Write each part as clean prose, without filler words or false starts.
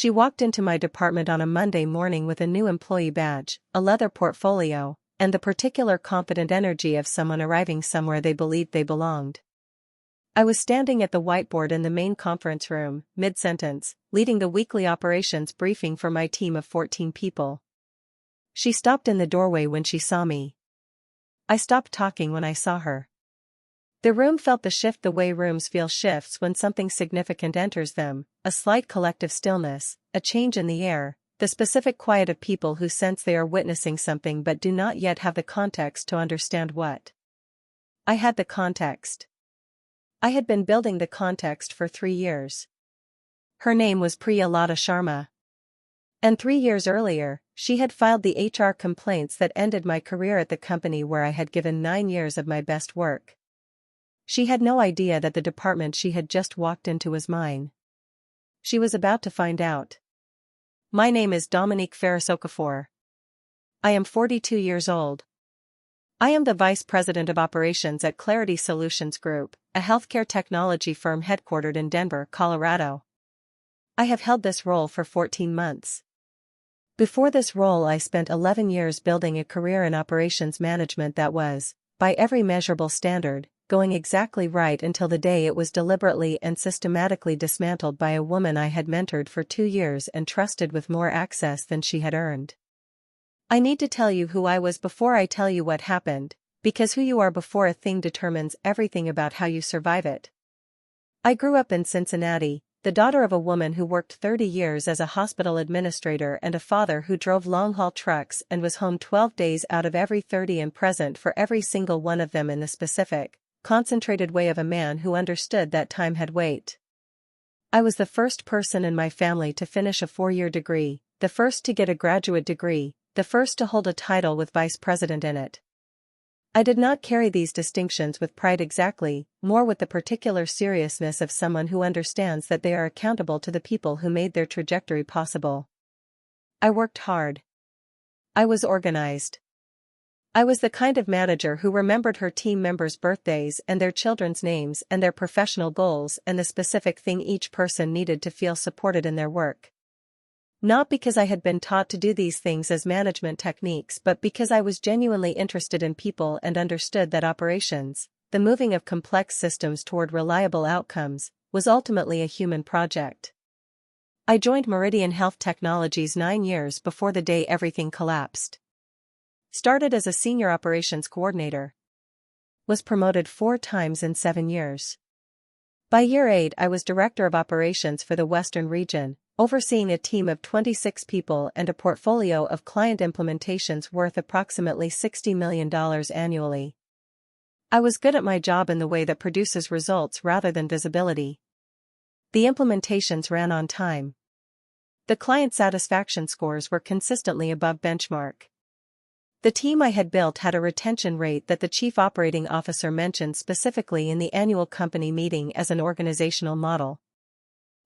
She walked into my department on a Monday morning with a new employee badge, a leather portfolio, and the particular confident energy of someone arriving somewhere they believed they belonged. I was standing at the whiteboard in the main conference room, mid-sentence, leading the weekly operations briefing for my team of 14 people. She stopped in the doorway when she saw me. I stopped talking when I saw her. The room felt the shift the way rooms feel shifts when something significant enters them, a slight collective stillness, a change in the air, the specific quiet of people who sense they are witnessing something but do not yet have the context to understand what. I had the context. I had been building the context for 3 years. Her name was Priya Lata Sharma. And 3 years earlier, she had filed the HR complaints that ended my career at the company where I had given 9 years of my best work. She had no idea that the department she had just walked into was mine. She was about to find out. My name is Dominique Ferris-Okafor. I am 42 years old. I am the Vice President of Operations at Clarity Solutions Group, a healthcare technology firm headquartered in Denver, Colorado. I have held this role for 14 months. Before this role, I spent 11 years building a career in operations management that was, by every measurable standard, going exactly right until the day it was deliberately and systematically dismantled by a woman I had mentored for 2 years and trusted with more access than she had earned. I need to tell you who I was before I tell you what happened, because who you are before a thing determines everything about how you survive it. I grew up in Cincinnati, the daughter of a woman who worked 30 years as a hospital administrator and a father who drove long-haul trucks and was home 12 days out of every 30 and present for every single one of them in the specific, concentrated way of a man who understood that time had weight. I was the first person in my family to finish a 4-year degree, the first to get a graduate degree, the first to hold a title with vice president in it. I did not carry these distinctions with pride exactly, more with the particular seriousness of someone who understands that they are accountable to the people who made their trajectory possible. I worked hard. I was organized. I was the kind of manager who remembered her team members' birthdays and their children's names and their professional goals and the specific thing each person needed to feel supported in their work. Not because I had been taught to do these things as management techniques, but because I was genuinely interested in people and understood that operations, the moving of complex systems toward reliable outcomes, was ultimately a human project. I joined Meridian Health Technologies 9 years before the day everything collapsed. Started as a senior operations coordinator. Was promoted 4 times in 7 years. By year 8, I was director of operations for the Western region, overseeing a team of 26 people and a portfolio of client implementations worth approximately $60 million annually. I was good at my job in the way that produces results rather than visibility. The implementations ran on time. The client satisfaction scores were consistently above benchmark. The team I had built had a retention rate that the chief operating officer mentioned specifically in the annual company meeting as an organizational model.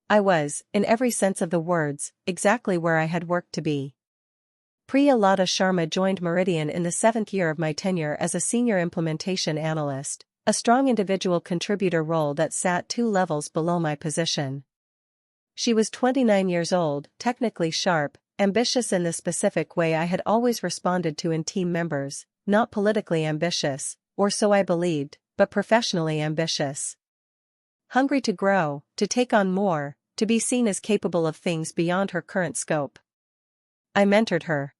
I was, in every sense of the words, exactly where I had worked to be. Priya Lata Sharma joined Meridian in the 7th year of my tenure as a senior implementation analyst, a strong individual contributor role that sat 2 levels below my position. She was 29 years old, technically sharp, ambitious in the specific way I had always responded to in team members, not politically ambitious, or so I believed, but professionally ambitious. Hungry to grow, to take on more, to be seen as capable of things beyond her current scope. I mentored her.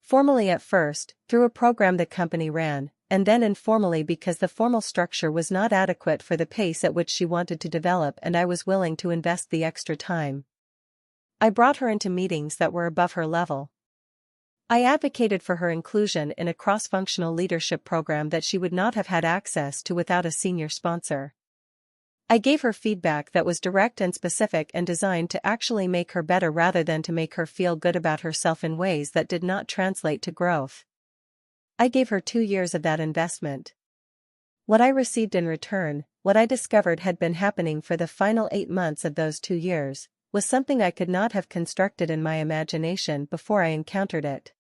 Formally at first, through a program the company ran, and then informally because the formal structure was not adequate for the pace at which she wanted to develop and I was willing to invest the extra time. I brought her into meetings that were above her level. I advocated for her inclusion in a cross-functional leadership program that she would not have had access to without a senior sponsor. I gave her feedback that was direct and specific and designed to actually make her better rather than to make her feel good about herself in ways that did not translate to growth. I gave her 2 years of that investment. What I received in return, what I discovered had been happening for the final 8 months of those 2 years, was something I could not have constructed in my imagination before I encountered it.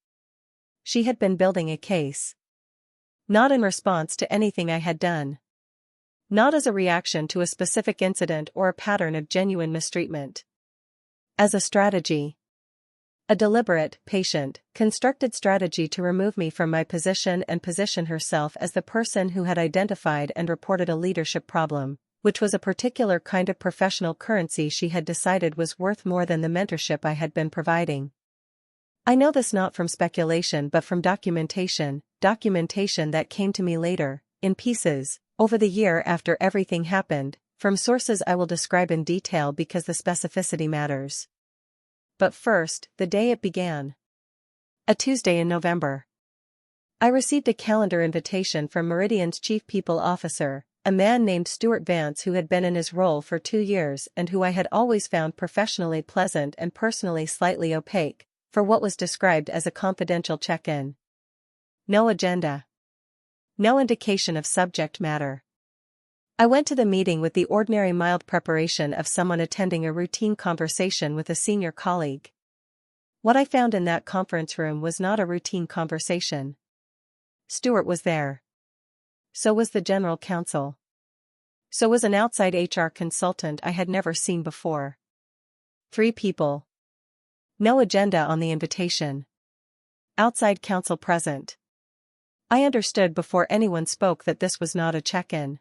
She had been building a case. Not in response to anything I had done. Not as a reaction to a specific incident or a pattern of genuine mistreatment. As a strategy. A deliberate, patient, constructed strategy to remove me from my position and position herself as the person who had identified and reported a leadership problem, which was a particular kind of professional currency she had decided was worth more than the mentorship I had been providing. I know this not from speculation but from documentation that came to me later, in pieces, over the year after everything happened, from sources I will describe in detail because the specificity matters. But first, the day it began. A Tuesday in November. I received a calendar invitation from Meridian's chief people officer, a man named Stuart Vance who had been in his role for 2 years and who I had always found professionally pleasant and personally slightly opaque, for what was described as a confidential check-in. No agenda. No indication of subject matter. I went to the meeting with the ordinary mild preparation of someone attending a routine conversation with a senior colleague. What I found in that conference room was not a routine conversation. Stuart was there. So was the general counsel. So was an outside HR consultant I had never seen before. 3 people. No agenda on the invitation. Outside counsel present. I understood before anyone spoke that this was not a check-in.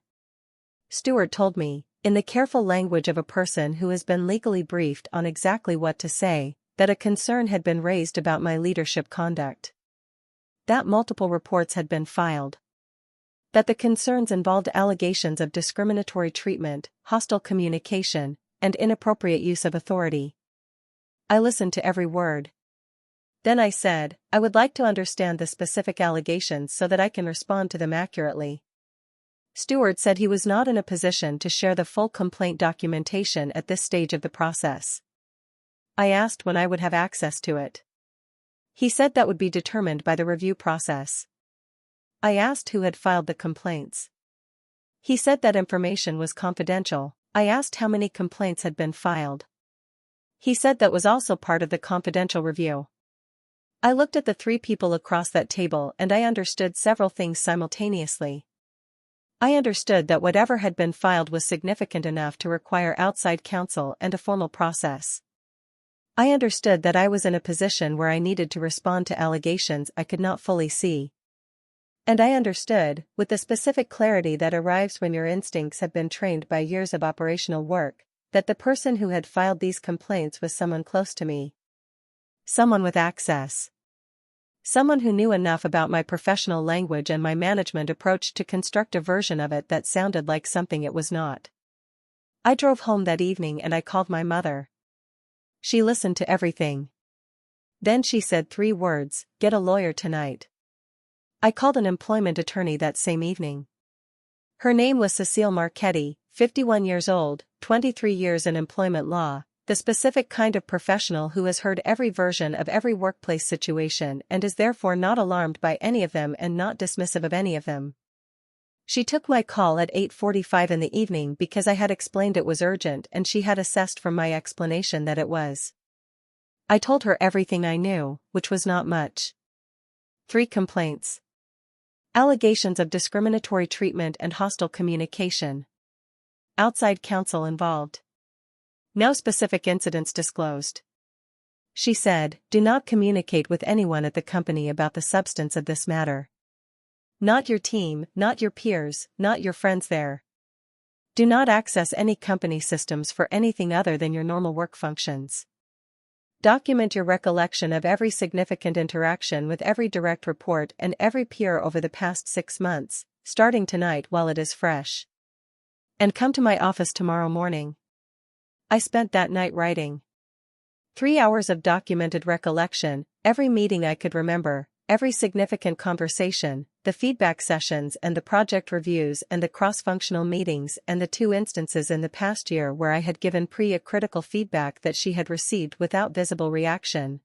Stuart told me, in the careful language of a person who has been legally briefed on exactly what to say, that a concern had been raised about my leadership conduct. That multiple reports had been filed. That the concerns involved allegations of discriminatory treatment, hostile communication, and inappropriate use of authority. I listened to every word. Then I said, I would like to understand the specific allegations so that I can respond to them accurately. Stuart said he was not in a position to share the full complaint documentation at this stage of the process. I asked when I would have access to it. He said that would be determined by the review process. I asked who had filed the complaints. He said that information was confidential. I asked how many complaints had been filed. He said that was also part of the confidential review. I looked at the 3 people across that table and I understood several things simultaneously. I understood that whatever had been filed was significant enough to require outside counsel and a formal process. I understood that I was in a position where I needed to respond to allegations I could not fully see. And I understood, with the specific clarity that arrives when your instincts have been trained by years of operational work, that the person who had filed these complaints was someone close to me. Someone with access. Someone who knew enough about my professional language and my management approach to construct a version of it that sounded like something it was not. I drove home that evening and I called my mother. She listened to everything. Then she said 3 words, "Get a lawyer tonight." I called an employment attorney that same evening. Her name was Cecile Marchetti, 51 years old, 23 years in employment law, the specific kind of professional who has heard every version of every workplace situation and is therefore not alarmed by any of them and not dismissive of any of them. She took my call at 8:45 in the evening because I had explained it was urgent and she had assessed from my explanation that it was. I told her everything I knew, which was not much. 3 complaints. Allegations of discriminatory treatment and hostile communication. Outside counsel involved. No specific incidents disclosed. She said, do not communicate with anyone at the company about the substance of this matter. Not your team, not your peers, not your friends there. Do not access any company systems for anything other than your normal work functions. Document your recollection of every significant interaction with every direct report and every peer over the past 6 months, starting tonight while it is fresh. And come to my office tomorrow morning. I spent that night writing. 3 hours of documented recollection, every meeting I could remember, every significant conversation, the feedback sessions and the project reviews and the cross-functional meetings and the 2 instances in the past year where I had given Priya critical feedback that she had received without visible reaction.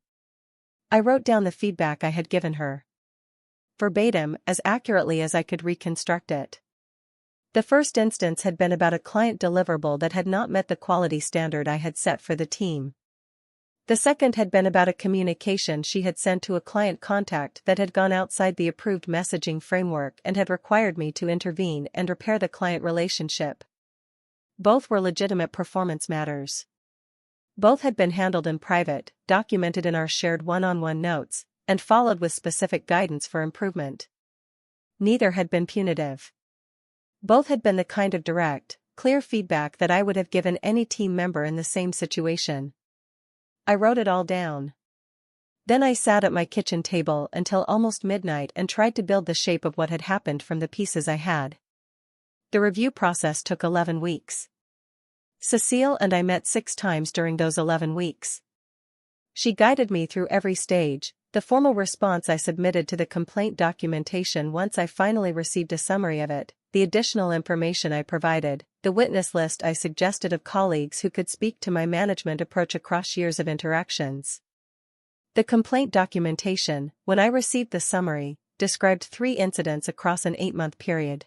I wrote down the feedback I had given her. Verbatim, as accurately as I could reconstruct it. The first instance had been about a client deliverable that had not met the quality standard I had set for the team. The second had been about a communication she had sent to a client contact that had gone outside the approved messaging framework and had required me to intervene and repair the client relationship. Both were legitimate performance matters. Both had been handled in private, documented in our shared one-on-one notes, and followed with specific guidance for improvement. Neither had been punitive. Both had been the kind of direct, clear feedback that I would have given any team member in the same situation. I wrote it all down. Then I sat at my kitchen table until almost midnight and tried to build the shape of what had happened from the pieces I had. The review process took 11 weeks. Cecile and I met 6 times during those 11 weeks. She guided me through every stage, the formal response I submitted to the complaint documentation once I finally received a summary of it, the additional information I provided, the witness list I suggested of colleagues who could speak to my management approach across years of interactions. The complaint documentation, when I received the summary, described 3 incidents across an 8-month period.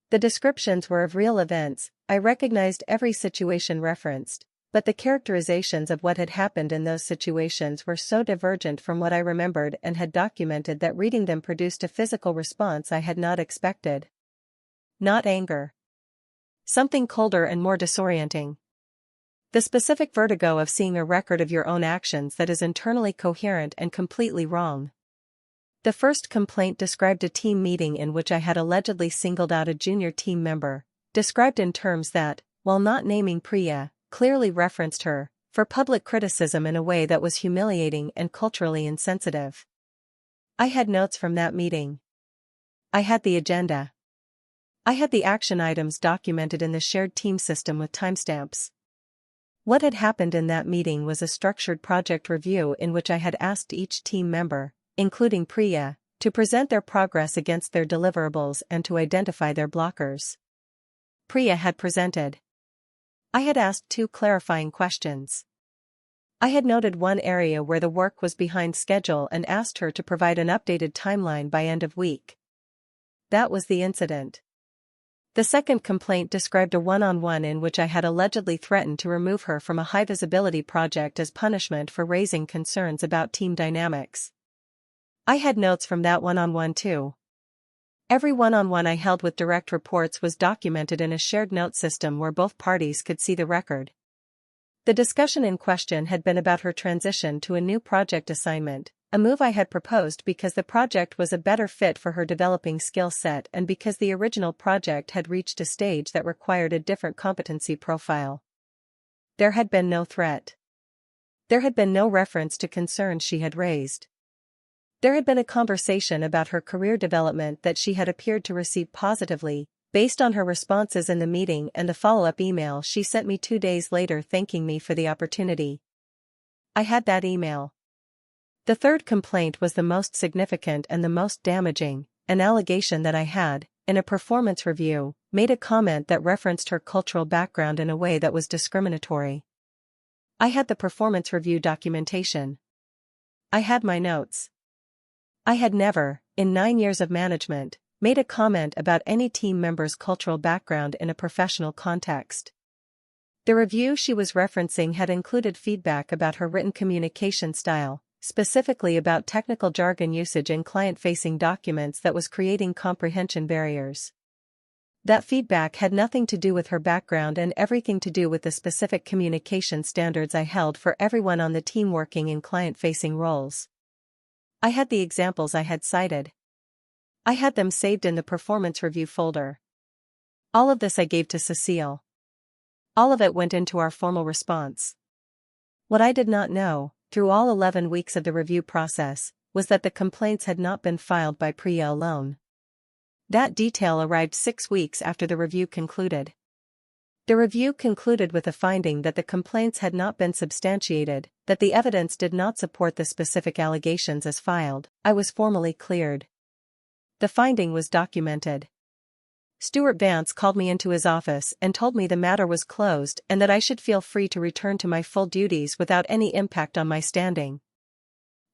The descriptions were of real events. I recognized every situation referenced, but the characterizations of what had happened in those situations were so divergent from what I remembered and had documented that reading them produced a physical response I had not expected. Not anger. Something colder and more disorienting. The specific vertigo of seeing a record of your own actions that is internally coherent and completely wrong. The first complaint described a team meeting in which I had allegedly singled out a junior team member, described in terms that, while not naming Priya, clearly referenced her, for public criticism in a way that was humiliating and culturally insensitive. I had notes from that meeting. I had the agenda. I had the action items documented in the shared team system with timestamps. What had happened in that meeting was a structured project review in which I had asked each team member, including Priya, to present their progress against their deliverables and to identify their blockers. Priya had presented. I had asked 2 clarifying questions. I had noted one area where the work was behind schedule and asked her to provide an updated timeline by end of week. That was the incident. The second complaint described a one-on-one in which I had allegedly threatened to remove her from a high-visibility project as punishment for raising concerns about team dynamics. I had notes from that one-on-one too. Every one-on-one I held with direct reports was documented in a shared note system where both parties could see the record. The discussion in question had been about her transition to a new project assignment, a move I had proposed because the project was a better fit for her developing skill set and because the original project had reached a stage that required a different competency profile. There had been no threat. There had been no reference to concerns she had raised. There had been a conversation about her career development that she had appeared to receive positively, based on her responses in the meeting and the follow-up email she sent me 2 days later thanking me for the opportunity. I had that email. The third complaint was the most significant and the most damaging, an allegation that I had, in a performance review, made a comment that referenced her cultural background in a way that was discriminatory. I had the performance review documentation. I had my notes. I had never, in 9 years of management, made a comment about any team member's cultural background in a professional context. The review she was referencing had included feedback about her written communication style, specifically about technical jargon usage in client-facing documents that was creating comprehension barriers. That feedback had nothing to do with her background and everything to do with the specific communication standards I held for everyone on the team working in client-facing roles. I had the examples I had cited. I had them saved in the performance review folder. All of this I gave to Cecile. All of it went into our formal response. What I did not know, through all 11 weeks of the review process, was that the complaints had not been filed by Priya alone. That detail arrived 6 weeks after the review concluded. The review concluded with a finding that the complaints had not been substantiated, that the evidence did not support the specific allegations as filed. I was formally cleared. The finding was documented. Stuart Vance called me into his office and told me the matter was closed and that I should feel free to return to my full duties without any impact on my standing.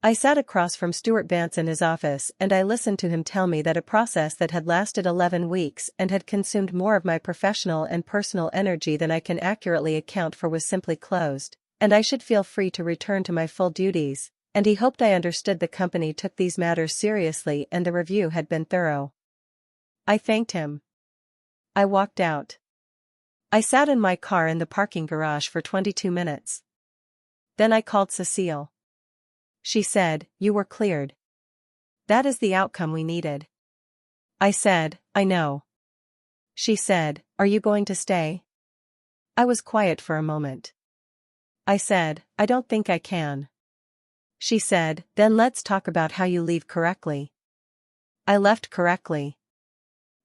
I sat across from Stuart Vance in his office and I listened to him tell me that a process that had lasted 11 weeks and had consumed more of my professional and personal energy than I can accurately account for was simply closed, and I should feel free to return to my full duties, and he hoped I understood the company took these matters seriously and the review had been thorough. I thanked him. I walked out. I sat in my car in the parking garage for 22 minutes. Then I called Cecile. She said, "You were cleared. That is the outcome we needed." I said, "I know." She said, "Are you going to stay?" I was quiet for a moment. I said, "I don't think I can." She said, "Then let's talk about how you leave correctly." I left correctly.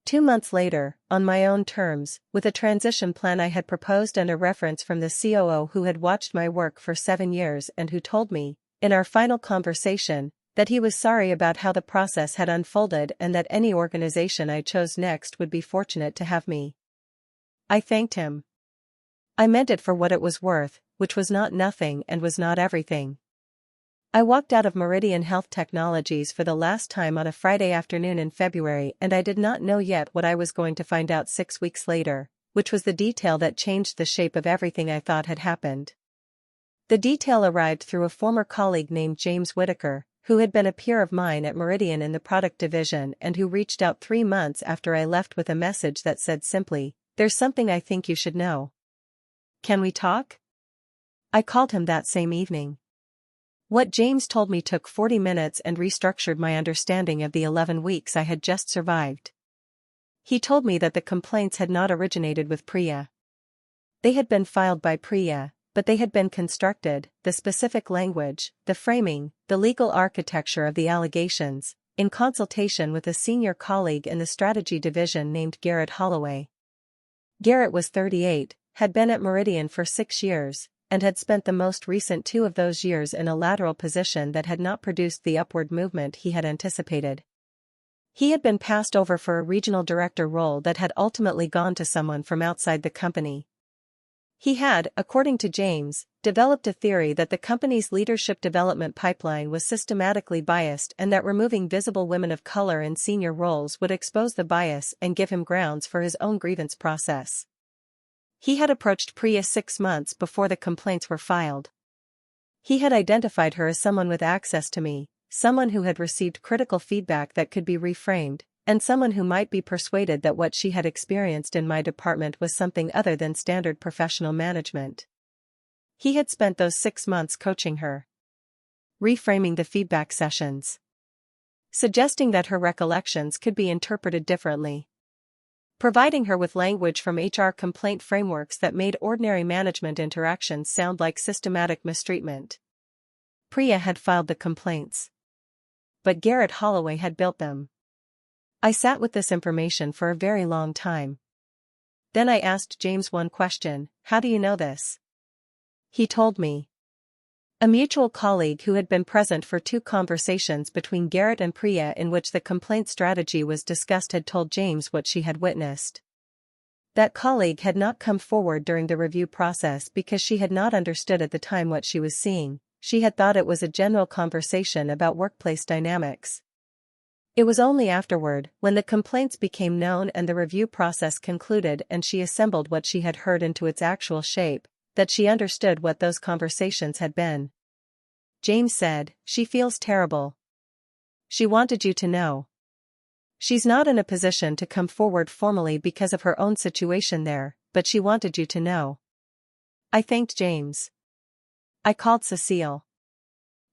2 months later, on my own terms, with a transition plan I had proposed and a reference from the COO who had watched my work for 7 years and who told me, in our final conversation, that he was sorry about how the process had unfolded and that any organization I chose next would be fortunate to have me. I thanked him. I meant it for what it was worth, which was not nothing and was not everything. I walked out of Meridian Health Technologies for the last time on a Friday afternoon in February, and I did not know yet what I was going to find out 6 weeks later, which was the detail that changed the shape of everything I thought had happened. The detail arrived through a former colleague named James Whitaker, who had been a peer of mine at Meridian in the product division and who reached out 3 months after I left with a message that said simply, "There's something I think you should know. Can we talk?" I called him that same evening. What James told me took 40 minutes and restructured my understanding of the 11 weeks I had just survived. He told me that the complaints had not originated with Priya. They had been filed by Priya, but they had been constructed, the specific language, the framing, the legal architecture of the allegations, in consultation with a senior colleague in the strategy division named Garrett Holloway. Garrett was 38, had been at Meridian for 6 years, and had spent the most recent 2 of those years in a lateral position that had not produced the upward movement he had anticipated. He had been passed over for a regional director role that had ultimately gone to someone from outside the company. He had, according to James, developed a theory that the company's leadership development pipeline was systematically biased and that removing visible women of color in senior roles would expose the bias and give him grounds for his own grievance process. He had approached Priya 6 months before the complaints were filed. He had identified her as someone with access to me, someone who had received critical feedback that could be reframed, and someone who might be persuaded that what she had experienced in my department was something other than standard professional management. He had spent those 6 months coaching her, reframing the feedback sessions, suggesting that her recollections could be interpreted differently, providing her with language from HR complaint frameworks that made ordinary management interactions sound like systematic mistreatment. Priya had filed the complaints, but Garrett Holloway had built them. I sat with this information for a very long time. Then I asked James one question: "How do you know this?" He told me. A mutual colleague who had been present for 2 conversations between Garrett and Priya in which the complaint strategy was discussed had told James what she had witnessed. That colleague had not come forward during the review process because she had not understood at the time what she was seeing. She had thought it was a general conversation about workplace dynamics. It was only afterward, when the complaints became known and the review process concluded and she assembled what she had heard into its actual shape, that she understood what those conversations had been. James said, "She feels terrible. She wanted you to know. She's not in a position to come forward formally because of her own situation there, but she wanted you to know." I thanked James. I called Cecile.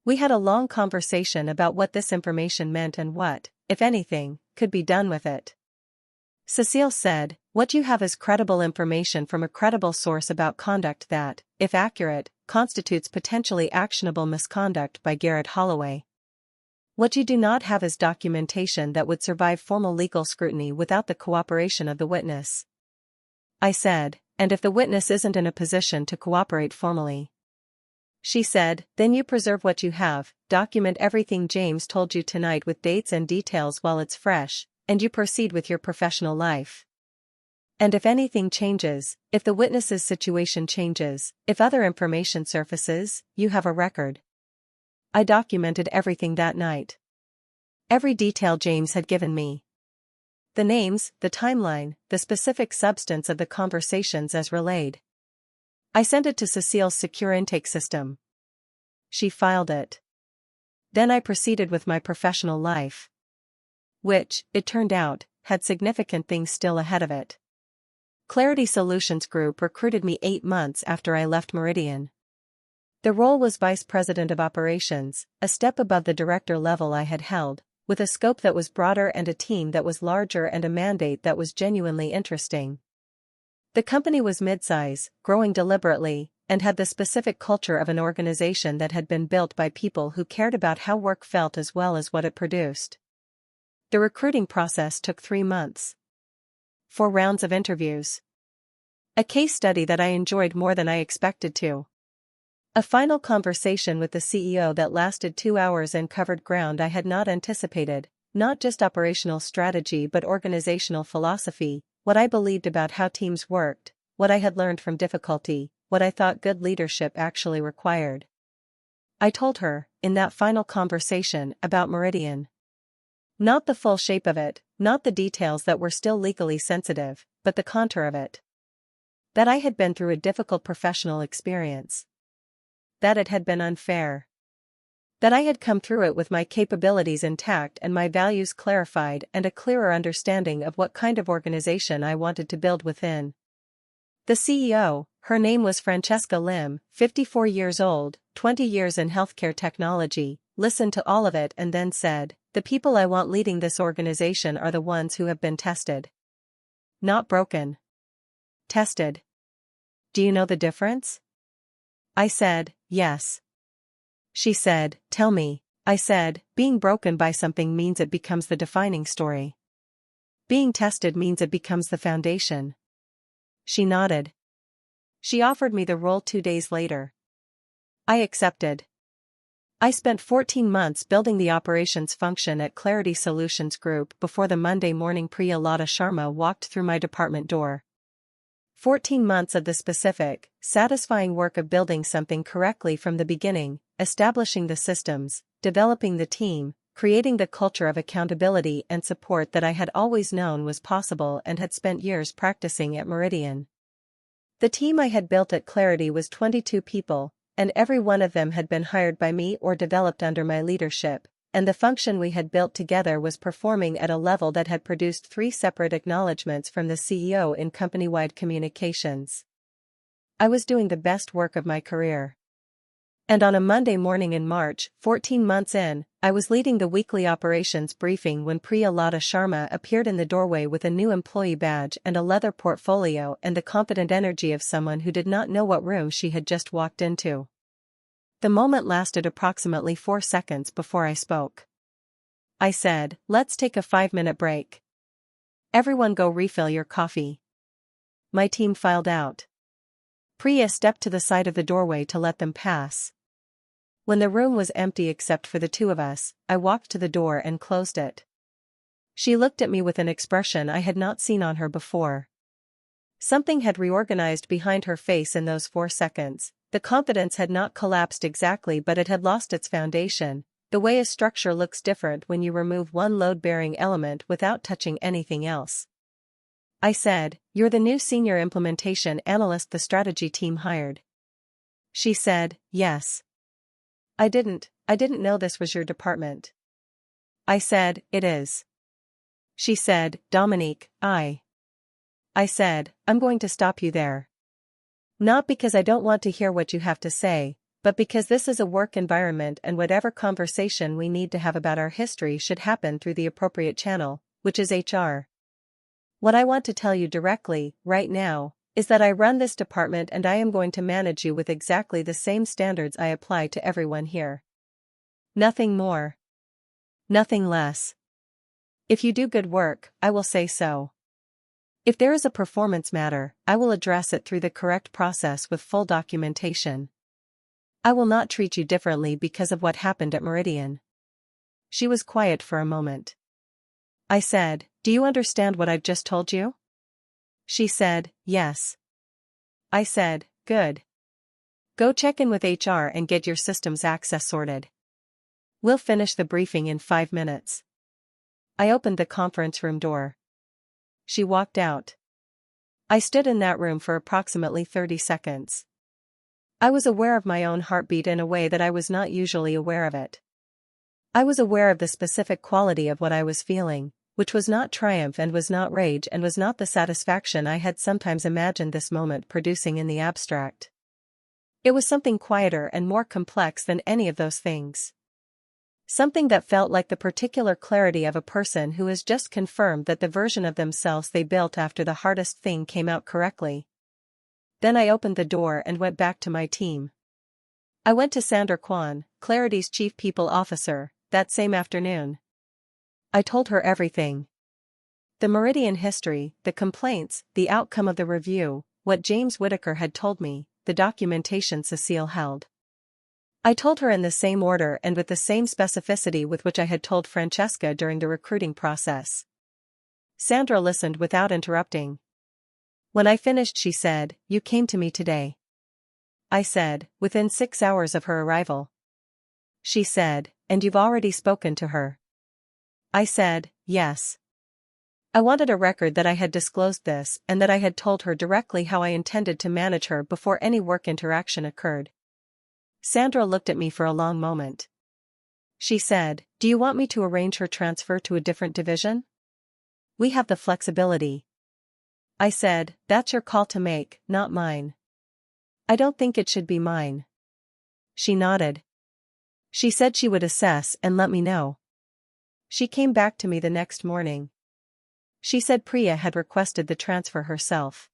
We had a long conversation about what this information meant and what, if anything, could be done with it. Cecile said, "What you have is credible information from a credible source about conduct that, if accurate, constitutes potentially actionable misconduct by Garrett Holloway. What you do not have is documentation that would survive formal legal scrutiny without the cooperation of the witness." I said, "And if the witness isn't in a position to cooperate formally?" She said, "Then you preserve what you have, document everything James told you tonight with dates and details while it's fresh, and you proceed with your professional life. And if anything changes, if the witness's situation changes, if other information surfaces, you have a record." I documented everything that night. Every detail James had given me. The names, the timeline, the specific substance of the conversations as relayed. I sent it to Cecile's secure intake system. She filed it. Then I proceeded with my professional life, which, it turned out, had significant things still ahead of it. Clarity Solutions Group recruited me 8 months after I left Meridian. The role was Vice President of Operations, a step above the director level I had held, with a scope that was broader and a team that was larger and a mandate that was genuinely interesting. The company was mid-size, growing deliberately, and had the specific culture of an organization that had been built by people who cared about how work felt as well as what it produced. The recruiting process took 3 months. 4 rounds of interviews. A case study that I enjoyed more than I expected to. A final conversation with the CEO that lasted 2 hours and covered ground I had not anticipated, not just operational strategy but organizational philosophy, what I believed about how teams worked, what I had learned from difficulty, what I thought good leadership actually required. I told her, in that final conversation, about Meridian. Not the full shape of it, not the details that were still legally sensitive, but the contour of it. That I had been through a difficult professional experience. That it had been unfair. That I had come through it with my capabilities intact and my values clarified and a clearer understanding of what kind of organization I wanted to build within. The CEO, her name was Francesca Lim, 54 years old, 20 years in healthcare technology, listened to all of it and then said, "The people I want leading this organization are the ones who have been tested. Not broken. Tested. Do you know the difference?" I said, "Yes." She said, "Tell me." I said, "Being broken by something means it becomes the defining story. Being tested means it becomes the foundation." She nodded. She offered me the role 2 days later. I accepted. I spent 14 months building the operations function at Clarity Solutions Group before the Monday morning Priya Lata Sharma walked through my department door. 14 months of the specific, satisfying work of building something correctly from the beginning, establishing the systems, developing the team, creating the culture of accountability and support that I had always known was possible and had spent years practicing at Meridian. The team I had built at Clarity was 22 people, and every one of them had been hired by me or developed under my leadership, and the function we had built together was performing at a level that had produced 3 separate acknowledgments from the CEO in company-wide communications. I was doing the best work of my career. And on a Monday morning in March, 14 months in, I was leading the weekly operations briefing when Priya Lata Sharma appeared in the doorway with a new employee badge and a leather portfolio and the confident energy of someone who did not know what room she had just walked into. The moment lasted approximately 4 seconds before I spoke. I said, "Let's take a 5-minute break. Everyone go refill your coffee." My team filed out. Priya stepped to the side of the doorway to let them pass. When the room was empty except for the 2 of us, I walked to the door and closed it. She looked at me with an expression I had not seen on her before. Something had reorganized behind her face in those 4 seconds. The confidence had not collapsed exactly, but it had lost its foundation, the way a structure looks different when you remove one load-bearing element without touching anything else. I said, "You're the new senior implementation analyst the strategy team hired." She said, "Yes." I didn't know this was your department." I said, "It is." She said, "Dominique, I said, "I'm going to stop you there. Not because I don't want to hear what you have to say, but because this is a work environment and whatever conversation we need to have about our history should happen through the appropriate channel, which is HR. What I want to tell you directly, right now, is that I run this department and I am going to manage you with exactly the same standards I apply to everyone here. Nothing more. Nothing less. If you do good work, I will say so. If there is a performance matter, I will address it through the correct process with full documentation. I will not treat you differently because of what happened at Meridian." She was quiet for a moment. I said, "Do you understand what I've just told you?" She said, "Yes." I said, "Good. Go check in with HR and get your systems access sorted. We'll finish the briefing in 5 minutes." I opened the conference room door. She walked out. I stood in that room for approximately 30 seconds. I was aware of my own heartbeat in a way that I was not usually aware of it. I was aware of the specific quality of what I was feeling, which was not triumph and was not rage and was not the satisfaction I had sometimes imagined this moment producing in the abstract. It was something quieter and more complex than any of those things. Something that felt like the particular clarity of a person who has just confirmed that the version of themselves they built after the hardest thing came out correctly. Then I opened the door and went back to my team. I went to Sandra Kwan, Clarity's chief people officer, that same afternoon. I told her everything. The Meridian history, the complaints, the outcome of the review, what James Whitaker had told me, the documentation Cecile held. I told her in the same order and with the same specificity with which I had told Francesca during the recruiting process. Sandra listened without interrupting. When I finished, she said, "You came to me today." I said, "Within 6 hours of her arrival." She said, "And you've already spoken to her?" I said, "Yes." I wanted a record that I had disclosed this and that I had told her directly how I intended to manage her before any work interaction occurred. Sandra looked at me for a long moment. She said, "Do you want me to arrange her transfer to a different division? We have the flexibility." I said, "That's your call to make, not mine." "I don't think it should be mine." She nodded. She said she would assess and let me know. She came back to me the next morning. She said Priya had requested the transfer herself.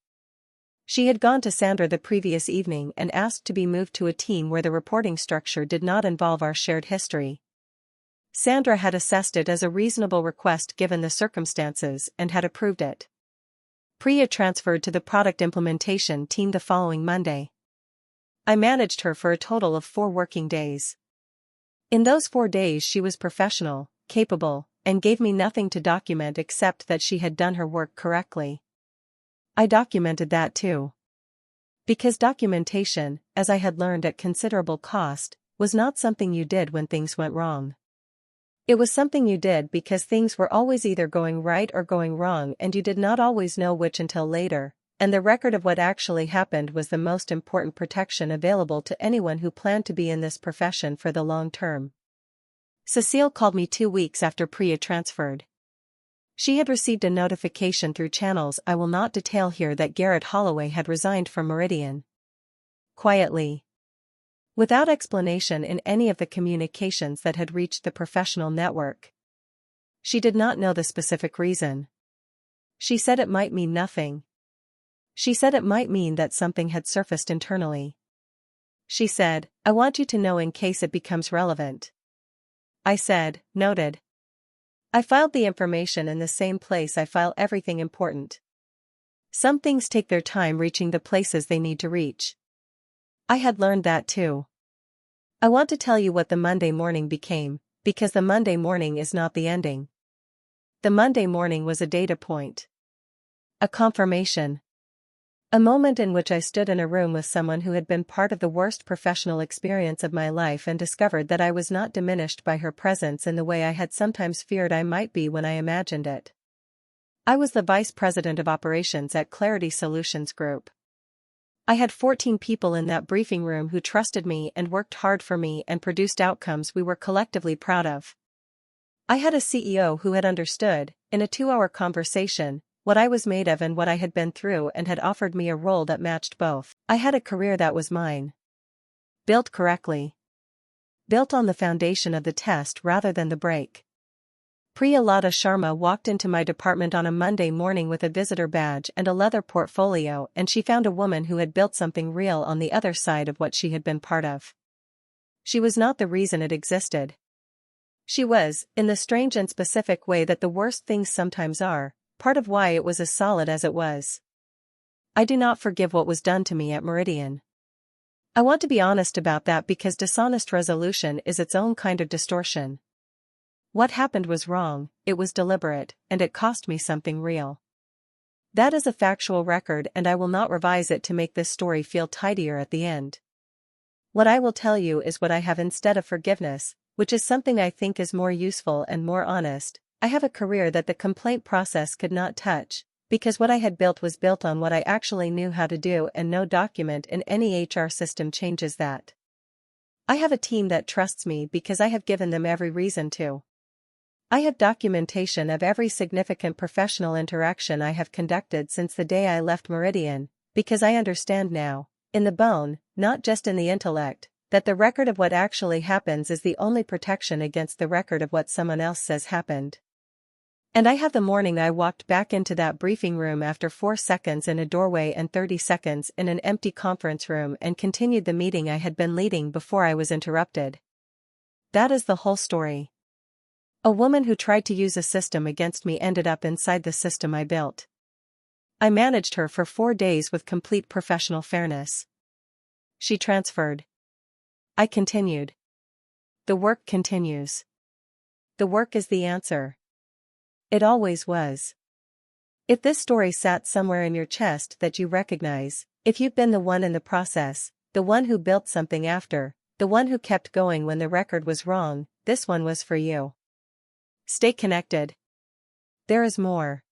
She had gone to Sandra the previous evening and asked to be moved to a team where the reporting structure did not involve our shared history. Sandra had assessed it as a reasonable request given the circumstances and had approved it. Priya transferred to the product implementation team the following Monday. I managed her for a total of 4 working days. In those 4 days she was professional, capable, and gave me nothing to document except that she had done her work correctly. I documented that too. Because documentation, as I had learned at considerable cost, was not something you did when things went wrong. It was something you did because things were always either going right or going wrong and you did not always know which until later, and the record of what actually happened was the most important protection available to anyone who planned to be in this profession for the long term. Cecile called me 2 weeks after Priya transferred. She had received a notification through channels I will not detail here that Garrett Holloway had resigned from Meridian. Quietly. Without explanation in any of the communications that had reached the professional network. She did not know the specific reason. She said it might mean nothing. She said it might mean that something had surfaced internally. She said, "I want you to know in case it becomes relevant." I said, "Noted." I filed the information in the same place I file everything important. Some things take their time reaching the places they need to reach. I had learned that too. I want to tell you what the Monday morning became, because the Monday morning is not the ending. The Monday morning was a data point. A confirmation. A moment in which I stood in a room with someone who had been part of the worst professional experience of my life and discovered that I was not diminished by her presence in the way I had sometimes feared I might be when I imagined it. I was the vice president of operations at Clarity Solutions Group. I had 14 people in that briefing room who trusted me and worked hard for me and produced outcomes we were collectively proud of. I had a CEO who had understood, in a 2-hour conversation, what I was made of and what I had been through and had offered me a role that matched both. I had a career that was mine. Built correctly. Built on the foundation of the test rather than the break. Priya Lata Sharma walked into my department on a Monday morning with a visitor badge and a leather portfolio, and she found a woman who had built something real on the other side of what she had been part of. She was not the reason it existed. She was, in the strange and specific way that the worst things sometimes are, part of why it was as solid as it was. I do not forgive what was done to me at Meridian. I want to be honest about that because dishonest resolution is its own kind of distortion. What happened was wrong, it was deliberate, and it cost me something real. That is a factual record and I will not revise it to make this story feel tidier at the end. What I will tell you is what I have instead of forgiveness, which is something I think is more useful and more honest. I have a career that the complaint process could not touch, because what I had built was built on what I actually knew how to do and no document in any HR system changes that. I have a team that trusts me because I have given them every reason to. I have documentation of every significant professional interaction I have conducted since the day I left Meridian, because I understand now, In the bone, not just in the intellect, that the record of what actually happens is the only protection against the record of what someone else says happened. And I have the morning I walked back into that briefing room after 4 seconds in a doorway and 30 seconds in an empty conference room and continued the meeting I had been leading before I was interrupted. That is the whole story. A woman who tried to use a system against me ended up inside the system I built. I managed her for 4 days with complete professional fairness. She transferred. I continued. The work continues. The work is the answer. It always was. If this story sat somewhere in your chest that you recognize, if you've been the one in the process, the one who built something after, the one who kept going when the record was wrong, this one was for you. Stay connected. There is more.